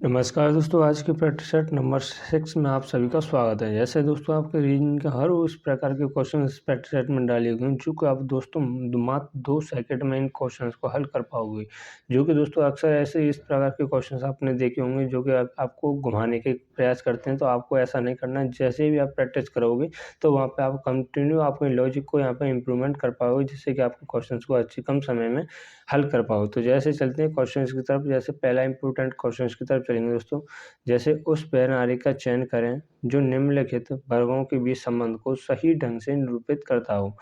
नमस्कार दोस्तों, आज के प्रैक्टिस सेट नंबर 6 में आप सभी का स्वागत है। जैसे दोस्तों आपके रीजनिंग के हर उस प्रकार के क्वेश्चन इस प्रैक्टिस सेट में डाले हुए हैं जो कि आप दोस्तों मात्र 2 सेकंड में इन क्वेश्चंस को हल कर पाओगे। जो कि दोस्तों अक्सर ऐसे इस प्रकार के क्वेश्चंस आपने देखे होंगे जो कि आपको घुमाने के प्रयास करते हैं, तो आपको ऐसा नहीं करना है। जैसे भी आप प्रैक्टिस करोगे तो वहाँ पे आप कंटिन्यू अपने लॉजिक को यहाँ पे इम्प्रूवमेंट कर पाओगे, जिससे कि आपके क्वेश्चंस को अच्छी कम समय में हल कर पाओ। तो जैसे चलते हैं क्वेश्चंस की तरफ। जैसे पहला इंपॉर्टेंट क्वेश्चंस की तरफ चलेंगे दोस्तों। जैसे उस प्रणाली का चयन करें जो निम्नलिखित वर्गों के बीच संबंध को सही ढंग से निरूपित करता हो।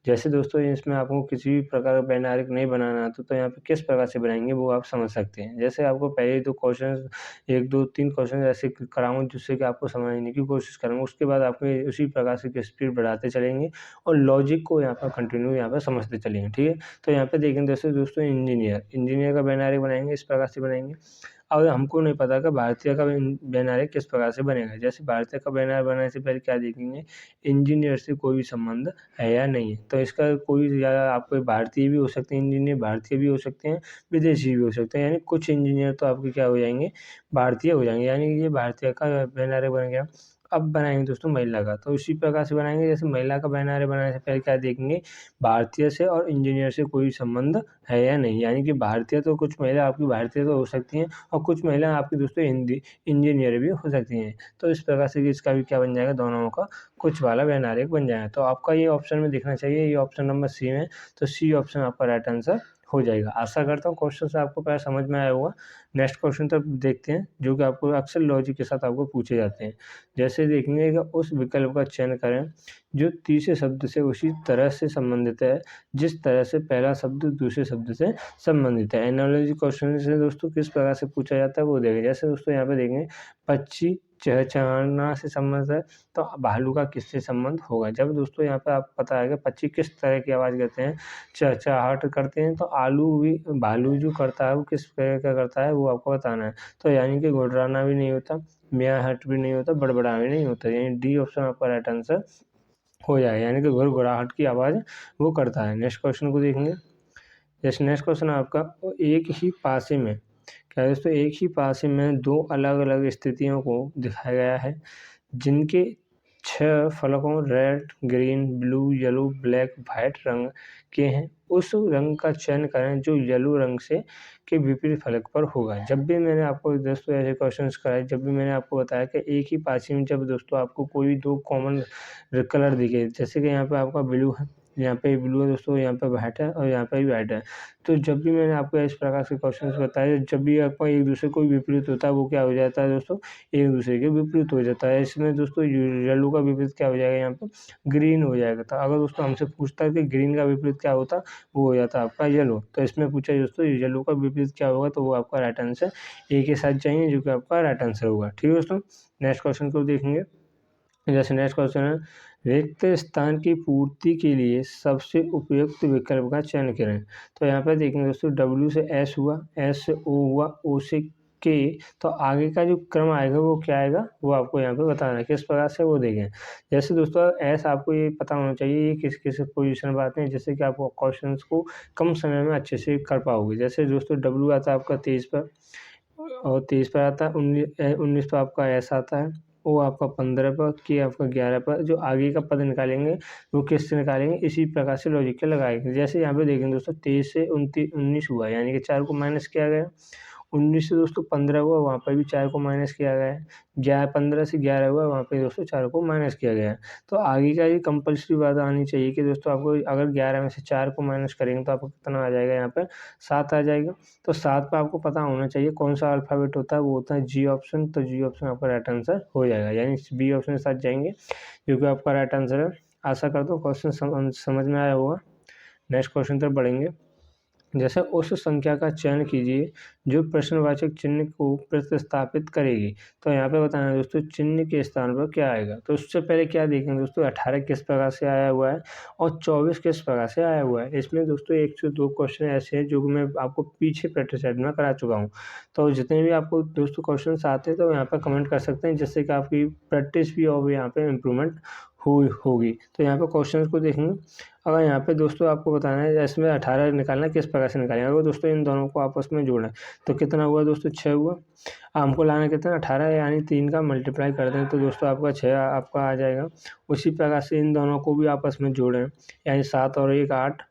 जैसे दोस्तों इसमें आपको किसी भी प्रकार का वैनारिक नहीं बनाना आता, तो यहाँ पे किस प्रकार से बनाएंगे वो आप समझ सकते हैं। जैसे आपको पहले 2 क्वेश्चन 1, 2, 3 क्वेश्चन ऐसे कराऊंगा जिससे कि आपको समझने की कोशिश करूँगा। उसके बाद आपको उसी प्रकार से स्पीड बढ़ाते चलेंगे और लॉजिक को यहाँ पर कंटिन्यू यहाँ पर समझते चलेंगे, ठीक है। तो यहाँ पे देखेंगे जैसे दोस्तों इंजीनियर का वैनारिक बनाएंगे, इस प्रकार से बनाएंगे। अब हमको नहीं पता कि भारतीय का बैनर किस प्रकार से बनेगा। जैसे भारतीय का बैनर बनाने से पहले क्या देखेंगे, इंजीनियर से कोई भी संबंध है या नहीं है। तो इसका कोई या आपको भारतीय भी हो सकते हैं, इंजीनियर भारतीय भी हो सकते हैं, विदेशी भी हो सकते हैं। यानी कुछ इंजीनियर तो आपके क्या हो जाएंगे, भारतीय हो जाएंगे, यानी ये भारतीय का बैनर बन गया। अब बनाएंगे दोस्तों महिला का, तो इसी प्रकार से बनाएंगे। जैसे महिला का बैनर बनाने से पहले क्या देखेंगे, भारतीय से और इंजीनियर से कोई संबंध है या नहीं। यानी कि भारतीय तो कुछ महिला आपकी भारतीय तो हो सकती हैं और कुछ महिला आपकी दोस्तों हिंदी इंजीनियर भी हो सकती हैं। तो इस प्रकार से इसका भी क्या बन जाएगा, दोनों का कुछ वाला वैनारिक बन जाएगा। तो आपका ये ऑप्शन में दिखना चाहिए, ये ऑप्शन नंबर सी में। तो सी ऑप्शन आपका राइट आंसर हो जाएगा। आशा करता हूँ क्वेश्चन से आपको पहले समझ में आया होगा। नेक्स्ट क्वेश्चन तब देखते हैं जो कि आपको अक्सर लॉजिक के साथ आपको पूछे जाते हैं। जैसे देखेंगे कि उस विकल्प का चयन करें जो तीसरे शब्द से उसी तरह से संबंधित है जिस तरह से पहला शब्द दूसरे शब्द से संबंधित है। एनालॉजी क्वेश्चन से दोस्तों किस प्रकार से पूछा जाता है वो देखें। जैसे दोस्तों यहाँ पे देखेंगे पक्षी चहचहाना से संबंध है, तो भालू का किससे संबंध होगा। जब दोस्तों यहाँ पे आप पता है कि पक्षी किस तरह की आवाज़ करते हैं, चहचहाहट करते हैं, तो भालू जो करता है वो किस तरह का करता है वो आपको बताना है। तो यानी कि गुर्राना भी नहीं होता, मियाँहट भी नहीं होता, बड़बड़ाना भी नहीं होता, यानी डी ऑप्शन आपका राइट आंसर हो जाएगा। यानी कि गुड़गुड़ाहट की आवाज़ वो करता है। नेक्स्ट क्वेश्चन को देखेंगे। जैसे नेक्स्ट क्वेश्चन है आपका, एक ही पासे में क्या है दोस्तों, एक ही पासे में 2 अलग-अलग स्थितियों को दिखाया गया है जिनके 6 फलकों red, green, blue, yellow, black, white रंग के हैं। उस रंग का चयन करें जो येलो रंग से के विपरीत फलक पर होगा। जब भी मैंने आपको दोस्तों ऐसे क्वेश्चंस कराए, जब भी मैंने आपको बताया कि एक ही पासे में जब दोस्तों आपको कोई भी 2 कॉमन कलर दिखे, जैसे कि यहाँ पे आपका ब्लू है, यहाँ पे ब्लू है दोस्तों, यहाँ पे व्हाइट है और यहाँ पे भी व्हाइट है। तो जब भी मैंने आपको इस प्रकार के क्वेश्चंस बताए, जब भी आपका एक दूसरे को विपरीत होता है वो क्या हो जाता है दोस्तों, एक दूसरे के विपरीत हो जाता है। इसमें दोस्तों येलो का विपरीत क्या हो जाएगा, यहाँ पे ग्रीन हो जाएगा। तो अगर दोस्तों हमसे पूछता है कि ग्रीन का विपरीत क्या होता, वो हो जाता है आपका येलो। तो इसमें पूछा दोस्तों येलो का विपरीत क्या होगा, तो वो आपका राइट आंसर ए के साथ जाएंगे जो कि आपका राइट आंसर होगा। ठीक है दोस्तों, नेक्स्ट क्वेश्चन को देखेंगे। जैसे नेक्स्ट क्वेश्चन है, रिक्त स्थान की पूर्ति के लिए सबसे उपयुक्त विकल्प का चयन करें। तो यहाँ पे देखेंगे दोस्तों, डब्ल्यू से एस हुआ, एस से ओ हुआ, ओ से के, तो आगे का जो क्रम आएगा वो क्या आएगा वो आपको यहाँ पे बताना है। किस प्रकार से वो देखें। जैसे दोस्तों एस आपको ये पता होना चाहिए ये किस किस पोजीशन पर आते हैं, जिससे कि आप क्वेश्चन को कम समय में अच्छे से कर पाओगे। जैसे दोस्तों डब्ल्यू आता है आपका 23 पर और 23 पर आता है, 19 पर आपका एस आता है, वो आपका 15 पर, के आपका 11 पर। जो आगे का पद निकालेंगे वो किससे निकालेंगे, इसी प्रकार से लॉजिक के लगाएंगे। जैसे यहाँ पे देखेंगे दोस्तों 23 से 19 हुआ, यानी कि 4 को माइनस किया गया। 19 से दोस्तों 15 हुआ, वहाँ पर भी 4 को माइनस किया गया है। 15 से 11 हुआ, वहाँ पे दोस्तों 4 को माइनस किया गया है। तो आगे का ये कंपल्सरी बात आनी चाहिए कि दोस्तों आपको अगर 11 में से 4 को माइनस करेंगे तो आपको कितना आ जाएगा, यहाँ पर 7 आ जाएगा। तो 7 पे आपको पता होना चाहिए कौन सा अल्फ़ाबेट होता है, वो होता है जी ऑप्शन। तो जी ऑप्शन आपका राइट आंसर हो जाएगा, यानी बी ऑप्शन के साथ जाएंगे जो कि आपका राइट आंसर है। आशा करता हूँ क्वेश्चन समझ में आया होगा। नेक्स्ट क्वेश्चन तक बढ़ेंगे। जैसे उस संख्या का चयन कीजिए जो प्रश्नवाचक चिन्ह को प्रतिस्थापित करेगी। तो यहाँ पे बताना है दोस्तों चिन्ह के स्थान पर क्या आएगा। तो उससे पहले क्या देखेंगे दोस्तों, 18 किस प्रकार से आया हुआ है और 24 किस प्रकार से आया हुआ है। इसमें दोस्तों 1 से 2 क्वेश्चन ऐसे हैं जो कि मैं आपको पीछे प्रैक्टिस सेट में करा चुका हूँ। तो जितने भी आपको दोस्तों क्वेश्चन आते हैं तो यहाँ पर कमेंट कर सकते हैं, जिससे कि आपकी प्रैक्टिस भी और यहाँ पे इम्प्रूवमेंट होगी। तो यहाँ पे क्वेश्चन को देखेंगे। अगर यहाँ पे दोस्तों आपको बताना है इसमें 18 निकालना है, किस प्रकार से निकालेंगे। अगर दोस्तों इन दोनों को आपस में जोड़ें तो कितना हुआ दोस्तों, 6 हुआ। हमको लाना कितना, 18, यानी 3 का मल्टीप्लाई कर दें तो दोस्तों आपका 6 आपका आ जाएगा। उसी प्रकार से इन दोनों को भी आपस में जोड़ें, यानी 7 और 1 8,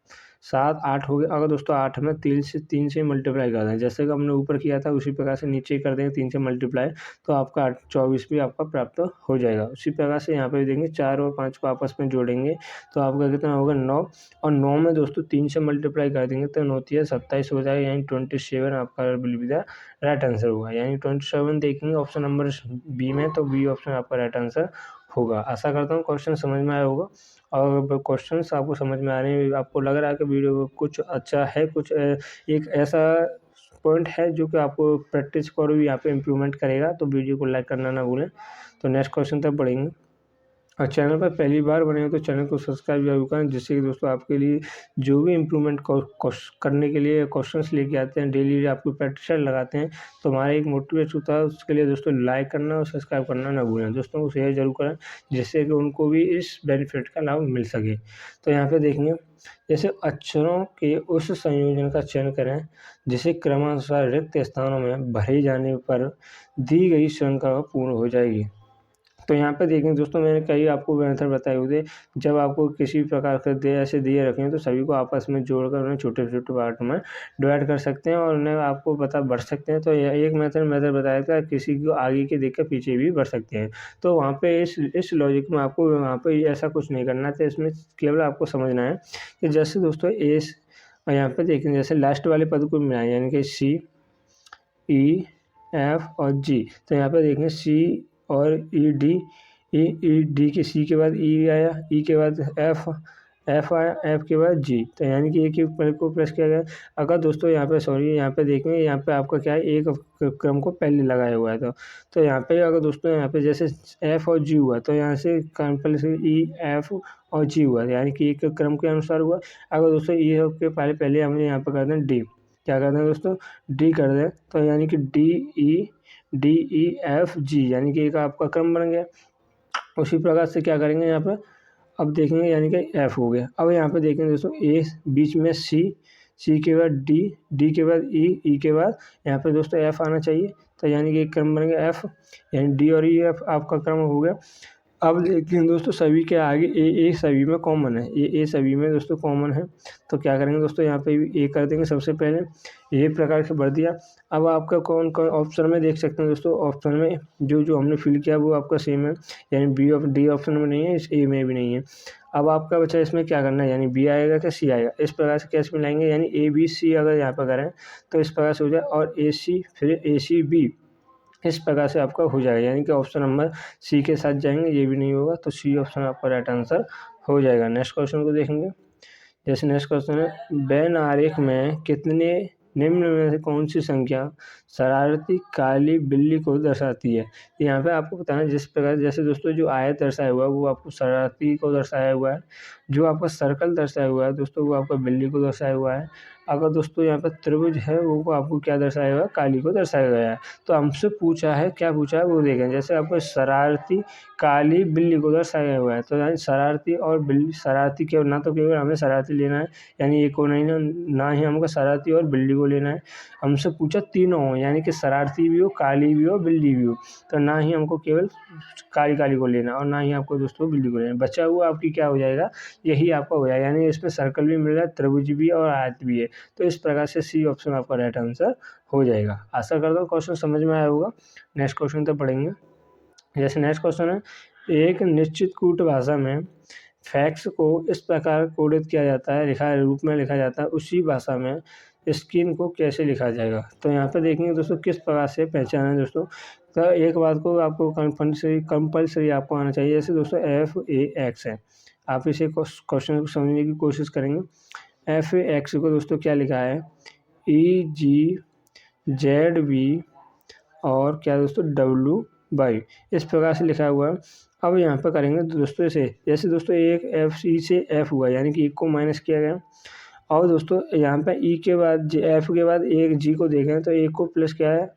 7 8 हो गया। अगर दोस्तों 8 में 3 से मल्टीप्लाई कर दें, जैसे कि हमने ऊपर किया था उसी प्रकार से नीचे कर देंगे 3 से मल्टीप्लाई, तो आपका 24 भी आपका प्राप्त हो जाएगा। उसी प्रकार से यहाँ पे देखेंगे 4 और 5 को आपस में जोड़ेंगे तो आपका कितना होगा, 9, और 9 में दोस्तों 3 से मल्टीप्लाई कर देंगे तो 9 3 27 हो जाएगा, यानी 27 आपका will be the right answer होगा। यानी 27 देखेंगे ऑप्शन नंबर बी में, तो बी ऑप्शन आपका राइट आंसर होगा। आशा करता हूँ क्वेश्चन समझ में आया होगा। और क्वेश्चन आपको समझ में आ रहे हैं, आपको लग रहा है कि वीडियो कुछ अच्छा है, कुछ एक ऐसा पॉइंट है जो कि आपको प्रैक्टिस को भी यहाँ पे इम्प्रूवमेंट करेगा, तो वीडियो को लाइक करना ना भूलें। तो नेक्स्ट क्वेश्चन तक पढ़ेंगे। और चैनल पर पहली बार बने हो तो चैनल को सब्सक्राइब जरूर करें, जिससे कि दोस्तों आपके लिए जो भी इम्प्रूवमेंट करने के लिए क्वेश्चंस लेके आते हैं, डेली आपको प्रैक्टिस लगाते हैं, तो हमारा एक मोटिवेट होता है। उसके लिए दोस्तों लाइक करना और सब्सक्राइब करना ना भूलें। दोस्तों को शेयर जरूर करें, जिससे कि उनको भी इस बेनिफिट का लाभ मिल सके। तो यहाँ पे देखेंगे, जैसे अक्षरों के उस संयोजन का चयन करें जिसे क्रमानुसार रिक्त स्थानों में भरे जाने पर दी गई श्रृंखला पूर्ण हो जाएगी। तो यहाँ पे देखें दोस्तों, मैंने कई आपको मेथड बताए हुए थे। जब आपको किसी प्रकार के ऐसे दिए रखे हैं तो सभी को आपस में जोड़कर उन्हें छोटे छोटे पार्ट में डिवाइड कर सकते हैं और उन्हें आपको बढ़ सकते हैं। तो यह एक मेथड बताया था, किसी को आगे के देख कर पीछे भी बढ़ सकते हैं। तो वहाँ पे इस लॉजिक में आपको वहाँ पे ऐसा कुछ नहीं करना था। इसमें केवल आपको समझना है कि जैसे दोस्तों यहाँ पे देखें, जैसे लास्ट वाले पद को मिलाएं, यानी कि C, E, F और G। तो यहाँ पे देखें C और डी के सी के बाद ई आया, ई के बाद एफ आया, एफ के बाद जी। तो यानी कि एक ही को प्रेस किया गया। अगर दोस्तों यहाँ पे देखेंगे, यहाँ पे आपका क्या है, एक क्रम को पहले लगाया हुआ है। तो यहाँ पे अगर दोस्तों यहाँ पे जैसे एफ और जी हुआ, तो यहाँ से पहले से ई एफ और जी हुआ, यानी कि एक क्रम के अनुसार हुआ। अगर दोस्तों ई के पहले हमने यहाँ पे कर दें डी, क्या करते हैं दोस्तों, डी कर दें, तो यानी कि DEF G, यानी कि एक आपका क्रम बन गया। उसी प्रकार से क्या करेंगे यहाँ पे, अब देखेंगे यानी कि F हो गया। अब यहाँ पे देखेंगे दोस्तों, ए बीच में C के बाद D के बाद E के बाद यहाँ पे दोस्तों F आना चाहिए। तो यानी कि एक क्रम बन गया F, यानी D और EF आपका क्रम हो गया। अब लेकिन दोस्तों सभी के आगे ए सभी में कॉमन है, ए सभी में दोस्तों कॉमन है। तो क्या करेंगे दोस्तों, यहाँ पे भी ए कर देंगे सबसे पहले, ये प्रकार से भर दिया। अब आपका कौन कौन ऑप्शन में देख सकते हैं दोस्तों, ऑप्शन में जो हमने फिल किया वो आपका सेम है, यानी डी ऑप्शन में नहीं है, ए में भी नहीं है। अब आपका बच्चा इसमें क्या करना है, यानी बी आएगा क्या सी आएगा, इस प्रकार से कैसे मिलाएंगे, यानी ABC अगर यहाँ पर करें तो इस प्रकार से हो जाए, और AC फिर ACB, इस प्रकार से आपका हो जाएगा। यानी कि ऑप्शन नंबर सी के साथ जाएंगे, ये भी नहीं होगा, तो सी ऑप्शन आपका राइट आंसर हो जाएगा। नेक्स्ट क्वेश्चन को देखेंगे। जैसे नेक्स्ट क्वेश्चन है, वेन आरेख में कितने निम्न में से कौन सी संख्या शरारती काली बिल्ली को दर्शाती है। यहाँ पे आपको बताना है, जिस प्रकार जैसे दोस्तों जो आयत दर्शाया हुआ है वो आपको शरारती को दर्शाया हुआ है, जो आपका सर्कल दर्शाया हुआ है दोस्तों वो आपका बिल्ली को दर्शाया हुआ है। अगर दोस्तों यहाँ पर त्रिभुज है वो आपको क्या दर्शाया हुआ है, काली को दर्शाया गया है। तो हमसे पूछा है, क्या पूछा है वो देखें। जैसे आपको शरारती काली बिल्ली को दर्शाया हुआ है, तो यानी शरारती और बिल्ली, शरारती केवल ना, तो केवल हमें शरारती लेना है, यानी एक को नहीं ना ही हमको शरारती और बिल्ली को लेना है। हमसे पूछा तीनों हो, यानी कि शरारती भी हो, काली भी हो, बिल्ली भी हो, तो ना ही हमको केवल काली को लेना और ना ही आपको दोस्तों बिल्ली को लेना। बचा हुआ आपकी क्या हो जाएगा, यही आपका हो जाएगा, यानी इसमें सर्कल भी मिल रहा है, त्रिभुज भी और आयत भी है। तो इस प्रकार से सी ऑप्शन आपका राइट आंसर हो जाएगा। आशा करता हूँ क्वेश्चन समझ में आया होगा। नेक्स्ट क्वेश्चन तो पढ़ेंगे। जैसे नेक्स्ट क्वेश्चन है, एक निश्चित कूट भाषा में फैक्ट्स को इस प्रकार कोडित किया जाता है, रूप में लिखा जाता है, उसी भाषा में स्क्रीन को कैसे लिखा जाएगा। तो यहाँ पे देखेंगे दोस्तों किस प्रकार से पहचाना है दोस्तों। तो एक बात को आपको कंपल्सरी आपको आना चाहिए। जैसे दोस्तों FAX है, आप इसे क्वेश्चन को समझने की कोशिश करेंगे। FAX को दोस्तों क्या लिखा है, EGZB और क्या दोस्तों WY, इस प्रकार से लिखा हुआ है। अब यहाँ पर करेंगे दोस्तों इसे, जैसे दोस्तों एक F से F हुआ, यानी कि एक को माइनस किया गया। और दोस्तों यहाँ पे ई के बाद एफ के बाद एक जी को देखें तो एक को प्लस किया है,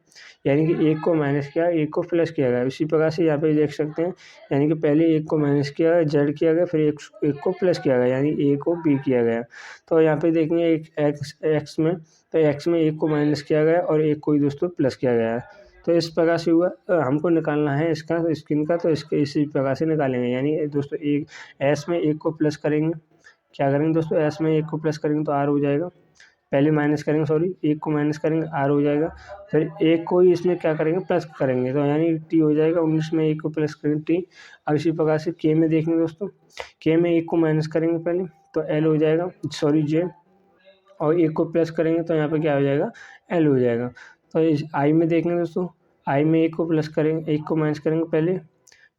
यानी कि एक को माइनस किया, एक को प्लस किया गया। इसी प्रकार से यहाँ पे देख सकते हैं, यानी कि पहले एक को माइनस किया गया, जेड किया गया, फिर एक को प्लस किया गया, यानी ए को बी किया गया। तो यहाँ पे देखेंगे एक एक्स में, तो एक्स में एक को माइनस किया गया और एक को ही दोस्तों प्लस किया गया है। तो इस प्रकार से हुआ। हमको निकालना है इसका स्क्रीन का, तो इसके इसी प्रकार से निकालेंगे। यानी दोस्तों एक एस में एक को प्लस करेंगे, क्या करेंगे दोस्तों, एस में एक को प्लस करेंगे तो आर हो जाएगा, पहले माइनस करेंगे, सॉरी एक को माइनस करेंगे आर हो जाएगा, फिर एक को ही इसमें क्या करेंगे प्लस करेंगे, तो यानी टी हो जाएगा। 19 में एक को प्लस करेंगे टी। अब इसी प्रकार से के में देखेंगे दोस्तों, के में एक को माइनस करेंगे पहले तो एल हो जाएगा, सॉरी जे, और एक को प्लस करेंगे तो यहाँ पे क्या हो जाएगा, एल हो जाएगा। तो इस आई में देखेंगे दोस्तों, आई में एक को प्लस करेंगे, एक को माइनस करेंगे पहले,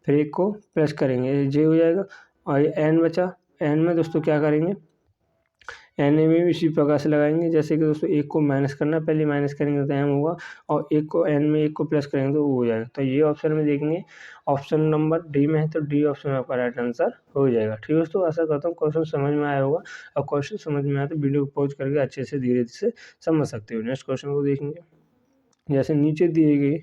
फिर एक को प्लस करेंगे, जे हो जाएगा। और एन बचा, एन में दोस्तों क्या करेंगे, एन में भी इसी प्रकार से लगाएंगे, जैसे कि दोस्तों एक को माइनस करना, पहले माइनस करेंगे तो एम होगा, और एक को एन में एक को प्लस करेंगे तो वो हो जाएगा। तो ये ऑप्शन में देखेंगे, ऑप्शन नंबर डी में है, तो डी ऑप्शन आपका राइट आंसर हो जाएगा। ठीक है दोस्तों, आशा करता हूँ क्वेश्चन समझ में आया होगा, और क्वेश्चन समझ में आया तो वीडियो को पॉज करके अच्छे से धीरे से समझ सकते हो। नेक्स्ट क्वेश्चन को देखेंगे, जैसे नीचे दिए गए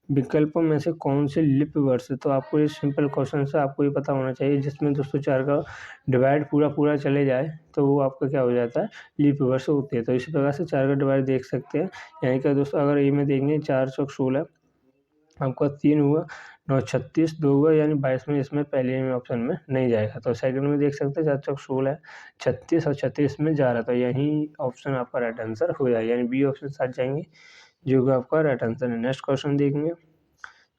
विकल्पों में से कौन से लिप वर्ड्स है। तो आपको ये सिंपल क्वेश्चन है, आपको ये पता होना चाहिए, जिसमें दोस्तों 4 का डिवाइड पूरा चले जाए तो वो आपका क्या हो जाता है, लिप वर्ड्स होते हैं। तो इसी प्रकार से 4 का डिवाइड देख सकते हैं। यानी कि दोस्तों अगर ए में देखेंगे 4 चौक 16, आपका 3 हुआ, 9 36, 2 हुआ, यानी 22 में इसमें पहले में ऑप्शन में नहीं जाएगा। तो सेकंड में देख सकते हैं 4 चौक 16, 36 और 36 में जा रहा, तो यही ऑप्शन आपका राइट आंसर हो जाएगा, यानी बी ऑप्शन साथ जाएंगे, जो कि आपका राइट आंसर है। नेक्स्ट क्वेश्चन देखेंगे,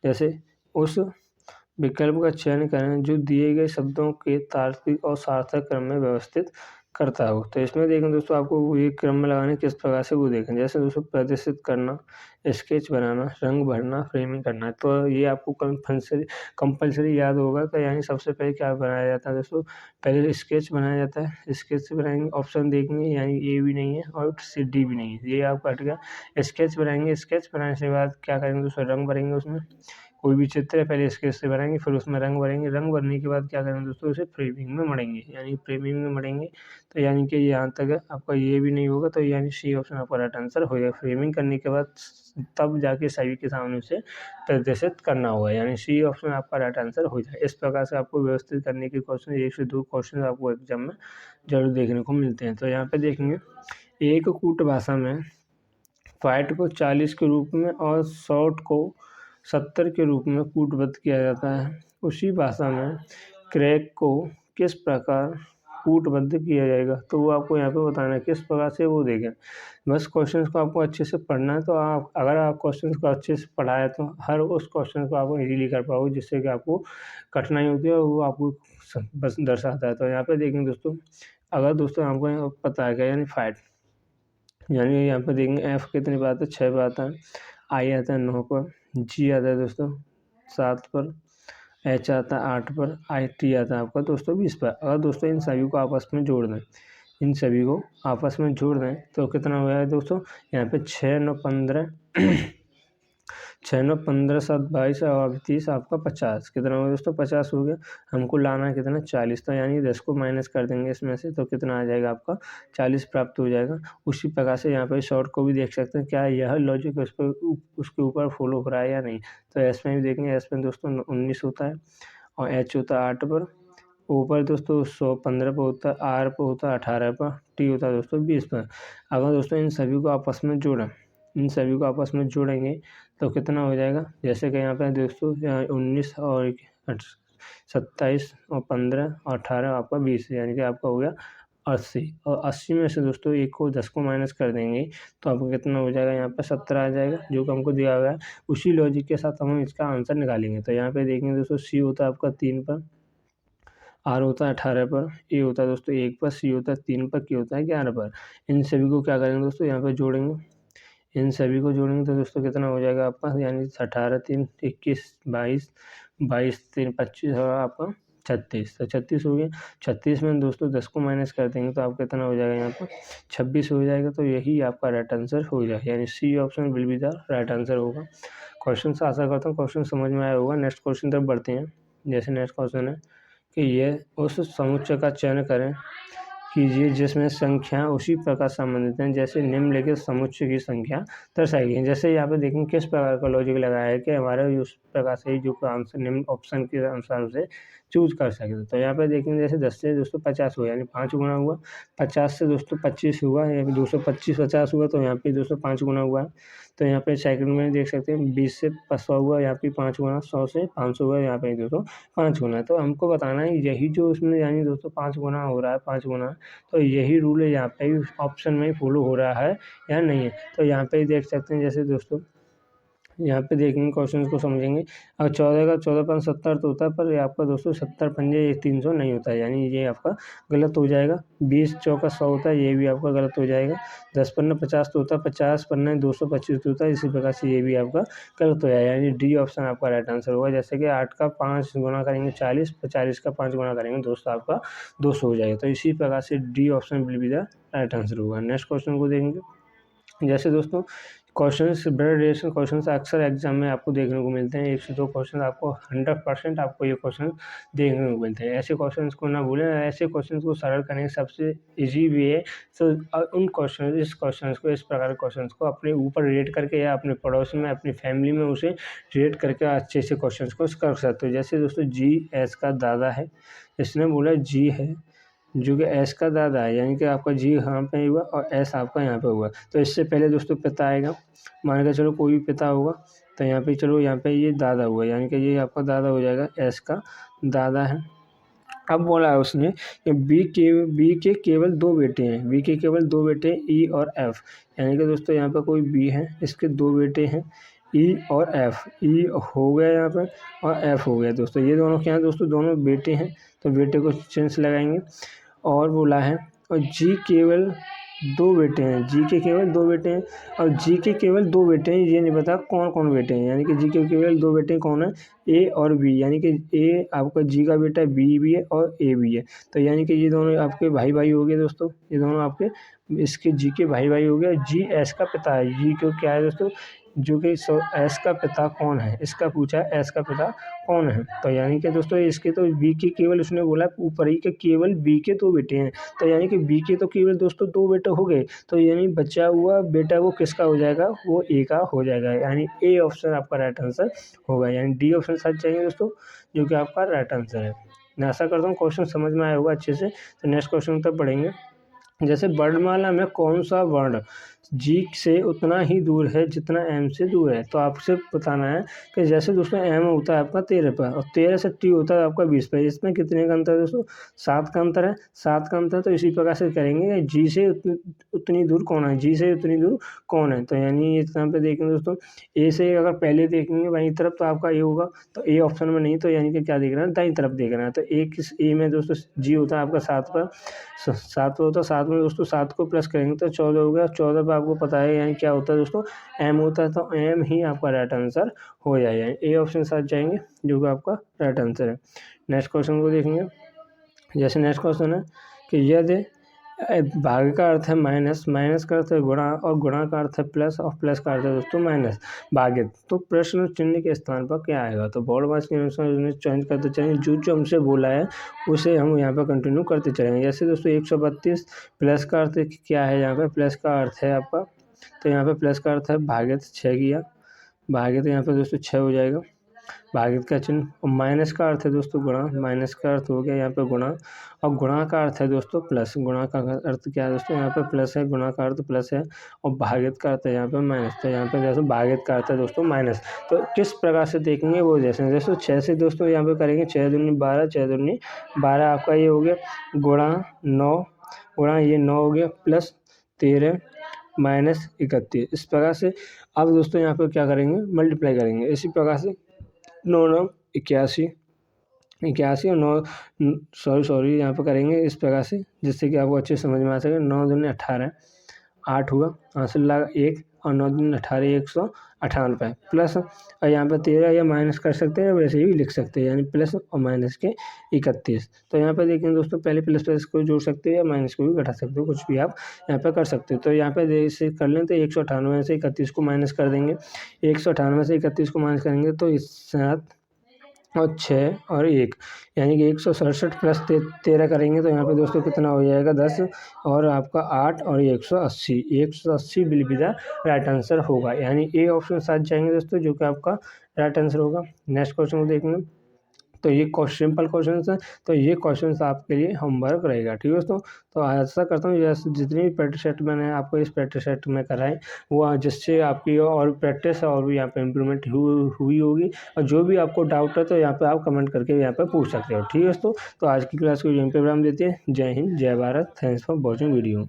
जैसे उस विकल्प का चयन करें जो दिए गए शब्दों के तार्किक और सार्थक क्रम में व्यवस्थित करता हो। तो इसमें देखें दोस्तों, आपको ये क्रम में लगाने किस प्रकार से वो देखें, जैसे दोस्तों प्रदर्शित करना, स्केच बनाना, रंग भरना, फ्रेमिंग करना। तो ये आपको कंपल्सरी याद होगा। तो यानी सबसे पहले क्या बनाया जाता है दोस्तों, पहले स्केच बनाया जाता है, स्केच से बनाएंगे, ऑप्शन देखेंगे, यानी ए भी नहीं है और सी डी भी नहीं है, ये आपका हट गया। स्केच बनाएंगे, स्केच बनाने के बाद क्या करेंगे दोस्तों, रंग भरेंगे, उसमें कोई भी चित्र है पहले स्केच से बनाएंगे, फिर उसमें रंग भरेंगे, रंग भरने के बाद क्या करेंगे दोस्तों, उसे फ्रेमिंग में मढ़ेंगे, यानी फ्रेमिंग में मढ़ेंगे। तो यानी कि यहाँ तक आपका ये भी नहीं होगा, तो यानी सी ऑप्शन आपका राइट आंसर हो जाएगा। फ्रेमिंग करने के बाद तब जाके सभी के सामने उसे प्रदर्शित करना होगा, यानी सी ऑप्शन आपका राइट आंसर हो जाएगा। इस प्रकार से आपको व्यवस्थित करने के क्वेश्चन 1 से 2 क्वेश्चन आपको एग्जाम में जरूर देखने को मिलते हैं। तो यहाँ पे देखेंगे, एक कूट भाषा में फाइट को 40 के रूप में और शॉर्ट को 70 के रूप में कूटबद्ध किया जाता है। उसी भाषा में क्रैक को किस प्रकार कूटबद्ध किया जाएगा, तो वो आपको यहाँ पे बताना है किस प्रकार से, वो देखें। बस क्वेश्चंस को आपको अच्छे से पढ़ना है। तो आप अगर आप क्वेश्चंस को अच्छे से पढ़ा है तो हर उस क्वेश्चन को आपको इजीली कर पाओगे, जिससे कि आपको कठिनाई होती है और वो आपको बस दर्शाता है। तो यहाँ पे देखेंगे दोस्तों, अगर दोस्तों आपको पता है क्या, यानी फाइट, यानी यहाँ पे देखेंगे एफ कितने पे आता है, 6 पे आता है, आई आता है 9 पर, जी आता है दोस्तों 7 पर, एच आता है 8 पर, आई टी आता है आपका दोस्तों 20 पर। अगर दोस्तों इन सभी को आपस में जोड़ दें, इन सभी को आपस में जोड़ दें तो कितना हो जाएगा दोस्तों, यहाँ पे 6 9 15 6 9 15 7 22 और 30 आपका 50, कितना हो गया दोस्तों, 50 हो गया। हमको लाना है कितना, 40, तो यानी 10 को माइनस कर देंगे इसमें से, तो कितना आ जाएगा आपका 40 प्राप्त हो जाएगा। उसी प्रकार से यहाँ पे शॉर्ट को भी देख सकते हैं, क्या यह लॉजिक उस पर उसके ऊपर फॉलो हो रहा है या नहीं। तो एस में भी देखेंगे, एस में दोस्तों 19 होता है, और एच होता है 8 पर, ऊपर दोस्तों 115 पर होता है, आर पर होता है 18 पर, टी होता है दोस्तों 20 पर। अगर दोस्तों इन सभी को आपस में जोड़ें, इन सभी को आपस में जोड़ेंगे तो कितना हो जाएगा, जैसे कि यहाँ पे दोस्तों 19 और 27 और 15 और 18 आपका 20, यानी कि आपका हो गया 80, और 80 में से दोस्तों एक को 10 को माइनस कर देंगे तो आपको कितना हो जाएगा, यहाँ पे 17 आ जाएगा, जो कि हमको दिया हुआ है। उसी लॉजिक के साथ हम इसका आंसर निकालेंगे। तो यहाँ पे देखेंगे दोस्तों, सी होता है आपका 3 पर, आर होता है 18 पर, ए होता है दोस्तों 1 पर, सी होता है 3 पर, के होता है 11 पर। इन सभी को क्या करेंगे दोस्तों, यहाँ पे जोड़ेंगे, इन सभी को जोड़ेंगे तो दोस्तों कितना हो जाएगा आपका, यानी 18 3 21 22 22 3 25 और आपका 36, तो 36 हो गया। 36 में दोस्तों 10 को माइनस कर देंगे तो आपका कितना हो जाएगा, यहाँ पर 26 हो जाएगा। तो यही आपका राइट आंसर हो जाएगा, यानी C option will be the right answer होगा। क्वेश्चन से आशा करता हूँ क्वेश्चन समझ में आया होगा। नेक्स्ट क्वेश्चन तक बढ़ते हैं। जैसे नेक्स्ट क्वेश्चन है कि ये उस समुच्चय का चयन करें कीजिए जिसमें संख्या उसी प्रकार संबंधित हैं जैसे निम्नलिखित समुच्चय की संख्या दर्शाई गई है। जैसे यहाँ पे देखेंगे किस प्रकार का लॉजिक लगाया है कि हमारा उस प्रकार से जो आंसर निम्न ऑप्शन के अनुसार उसे चूज कर सकते। तो यहाँ पे देखेंगे जैसे 10 से दोस्तों 50 हुआ यानी 5 गुना हुआ, 50 से दोस्तों 25 हुआ या 225 50 हुआ तो यहाँ पे दोस्तों 5 गुना हुआ है। तो यहाँ पे सेकंड में देख सकते हैं 20 से 100 हुआ, यहाँ पे 5 गुना, 100 से 500 हुआ, यहाँ पे दोस्तों 5 गुना। तो हमको बताना है यही जो उसमें यानी दोस्तों 5 गुना हो रहा है, 5 गुना, तो यही रूल है यहाँ पे ऑप्शन में फॉलो हो रहा है या नहीं है। तो यहाँ पे देख सकते हैं जैसे दोस्तों यहाँ पे देखेंगे क्वेश्चन को समझेंगे। अगर 14 का 14 तो होता है, पर ये आपका दोस्तों 70 पंजे 300 नहीं होता है, यानी ये आपका गलत हो जाएगा। 20 चौका 100 होता है, ये भी आपका गलत हो जाएगा। 10 पन्ना 50 तो होता है, 50 पन्ना 225 तो होता है, इसी प्रकार से ये भी आपका गलत हो जाएगा, यानी डी ऑप्शन आपका राइट आंसर होगा। जैसे कि 8 का 5 गुना करेंगे 40, 40 का 5 गुना करेंगे दोस्तों आपका 200 हो जाएगा। तो इसी प्रकार से D option will be the right answer होगा। नेक्स्ट क्वेश्चन को देखेंगे। जैसे दोस्तों क्वेश्चंस ब्लड रिलेशन क्वेश्चंस अक्सर एग्जाम में आपको देखने को मिलते हैं। 1 से 2 क्वेश्चन आपको 100% आपको ये क्वेश्चन देखने को मिलते हैं। ऐसे क्वेश्चंस को ना भूलें, ऐसे क्वेश्चंस को सरल करने का सबसे इजी वे है। तो इस क्वेश्चंस को, इस प्रकार के क्वेश्चंस को अपने ऊपर रेट करके या अपने पड़ोस में, अपनी फैमिली में उसे रेट करके अच्छे से क्वेश्चंस को कर सकते हो। जैसे दोस्तों जी एस का दादा है, इसने बोला जी है जो कि एस का दादा है, यानी कि आपका जी यहाँ पे हुआ और एस आपका यहाँ पे हुआ। तो इससे पहले दोस्तों पिता आएगा, मान के चलो कोई भी पिता होगा, तो यहाँ पे चलो यहाँ पे ये दादा हुआ, यानी कि ये आपका दादा हो जाएगा, एस का दादा है। अब बोला है उसने कि बी के केवल 2 बेटे हैं, बी के केवल 2 बेटे हैं, ई और एफ, यानी कि दोस्तों यहाँ पे कोई बी है, इसके 2 बेटे हैं, ई और एफ। ई हो गया यहाँ पे और एफ हो गया दोस्तों, ये दोनों क्या है दोस्तों, दोनों बेटे हैं, तो बेटे को चेंज लगाएंगे। और बोला है और जी केवल 2 बेटे हैं, जी के केवल 2 बेटे हैं, और जी के केवल 2 बेटे हैं, ये नहीं पता कौन कौन बेटे हैं, यानी कि जी के केवल 2 बेटे कौन है, ए और बी, यानी कि ए आपका जी का बेटा है, बी भी है और ए भी है। तो यानी कि ये दोनों आपके भाई भाई हो गए दोस्तों, ये दोनों आपके इसके जी के भाई भाई हो गए। जी एस का पिता है, जी को क्या है दोस्तों, जो कि एस का पिता कौन है, इसका पूछा है एस का पिता कौन है। तो यानी कि दोस्तों इसके तो बी के केवल, उसने बोला ऊपर ही के केवल बी के 2 बेटे हैं, तो यानी कि बी के तो केवल दोस्तों 2 बेटे हो गए, तो यानी बचा हुआ बेटा वो किसका हो जाएगा, वो ए का हो जाएगा, यानी ए ऑप्शन आपका राइट आंसर होगा, यानी डी ऑप्शन सच चाहिए दोस्तों, जो कि आपका राइट आंसर है। मैं आशा करता हूँ क्वेश्चन समझ में आया होगा अच्छे से। तो नेक्स्ट क्वेश्चन तक पढ़ेंगे। जैसे वर्णमाला में कौन सा वर्ण जी से उतना ही दूर है जितना एम से दूर है। तो आपसे बताना है कि जैसे दोस्तों एम होता है आपका 13 पर और 13 से टी होता है आपका 20 पर, इसमें कितने का अंतर है दोस्तों, 7 का अंतर है, 7 का अंतर। तो इसी प्रकार से करेंगे जी से उतनी दूर कौन है, जी से उतनी दूर कौन है। तो यानी इस यहाँ पे देखेंगे दोस्तों, ए से अगर पहले देखेंगे बाई तरफ तो आपका ए होगा, तो ए ऑप्शन में नहीं, तो यानी कि क्या देख रहा है, दाईं तरफ देख रहा है। तो ए किस ए में दोस्तों जी होता है आपका 7 पर, 7 पर होता है, 7 में दोस्तों 7 को प्लस करेंगे तो 14 हो गया। 14 पर आपको पता है यानी क्या होता है दोस्तों, एम होता है, तो एम ही आपका राइट आंसर हो जाएगा, ए ऑप्शन साथ जाएंगे जो कि आपका राइट आंसर है। नेक्स्ट क्वेश्चन को देखेंगे। जैसे नेक्स्ट क्वेश्चन है कि यदि भाग का अर्थ है माइनस, माइनस का अर्थ है गुणा, और गुणा का अर्थ है प्लस, और प्लस का अर्थ है दोस्तों माइनस भागित, तो प्रश्न चिन्ह के स्थान पर क्या आएगा। तो बोर्ड वाइज के अनुसार चेंज करते चलेंगे, जो हमसे बोला है उसे हम यहाँ पर कंटिन्यू करते चलेंगे। जैसे दोस्तों 132 प्लस का अर्थ क्या है, यहाँ पे प्लस का अर्थ है आपका, तो यहाँ पे प्लस का अर्थ है भागित 6 किया, भागित यहाँ पे दोस्तों 6 हो जाएगा, भागित का चिन्ह, और माइनस का अर्थ है दोस्तों गुणा, माइनस का अर्थ हो गया यहाँ पे गुणा, और गुणा का अर्थ है दोस्तों प्लस, गुणा का अर्थ क्या है दोस्तों, यहाँ पे प्लस है, गुणा का अर्थ प्लस है, और भागित का अर्थ है यहाँ पे माइनस, तो यहाँ पे दोस्तों भागित का अर्थ है दोस्तों माइनस। तो किस प्रकार से देखेंगे वो जैसे दोस्तों 6 से दोस्तों यहाँ पे करेंगे, 6 दूनी 12, 6 दूनी 12 आपका ये हो गया, गुणा 9, गुणा ये 9 हो गया, प्लस 13 माइनस 31, इस प्रकार से। अब दोस्तों यहाँ पे क्या करेंगे, मल्टीप्लाई करेंगे, इसी प्रकार से 9 9 81, 81 और 9 सॉरी यहाँ पर करेंगे इस प्रकार से, जिससे कि आपको अच्छे समझ में आ सके। 9 दूनी 18, 8 हुआ, हासिल लगा 1, और 9 दूनी 18, 198 प्लस, और यहाँ पर 13 या माइनस कर सकते हैं, वैसे भी लिख सकते हैं, यानी प्लस और माइनस के 31। तो यहाँ पर देखें दोस्तों, पहले प्लस प्लस को जोड़ सकते हैं या माइनस को भी घटा सकते हो, कुछ भी आप यहाँ पर कर सकते हो। तो यहाँ पर जैसे कर लें तो 198 से 31 को माइनस कर देंगे, 198 से 31 को माइनस करेंगे तो इस साथ और 6 और 1 यानी कि 167 प्लस 13 करेंगे तो यहाँ पे दोस्तों कितना हो जाएगा 10 और आपका 8 और 180 180 will be the right answer होगा, यानी ए ऑप्शन साथ जाएंगे दोस्तों जो कि आपका राइट आंसर होगा। नेक्स्ट क्वेश्चन को देखेंगे तो ये सिंपल क्वेश्चन है, तो ये क्वेश्चन आपके लिए होमवर्क रहेगा, ठीक है दोस्तों। तो आशा करता हूँ जैसे जितनी भी प्रैक्टिस सेट मैंने आपको इस प्रैक्टिस सेट में कराए वो जिससे आपकी और प्रैक्टिस और भी यहाँ पे इम्प्रूवमेंट हुई होगी। और जो भी आपको डाउट है तो यहाँ पे आप कमेंट करके यहाँ पे पूछ सकते हो, ठीक है दोस्तों। तो आज की क्लास को यहीं पे विराम देते हैं। जय हिंद, जय Bharat, thanks for watching video.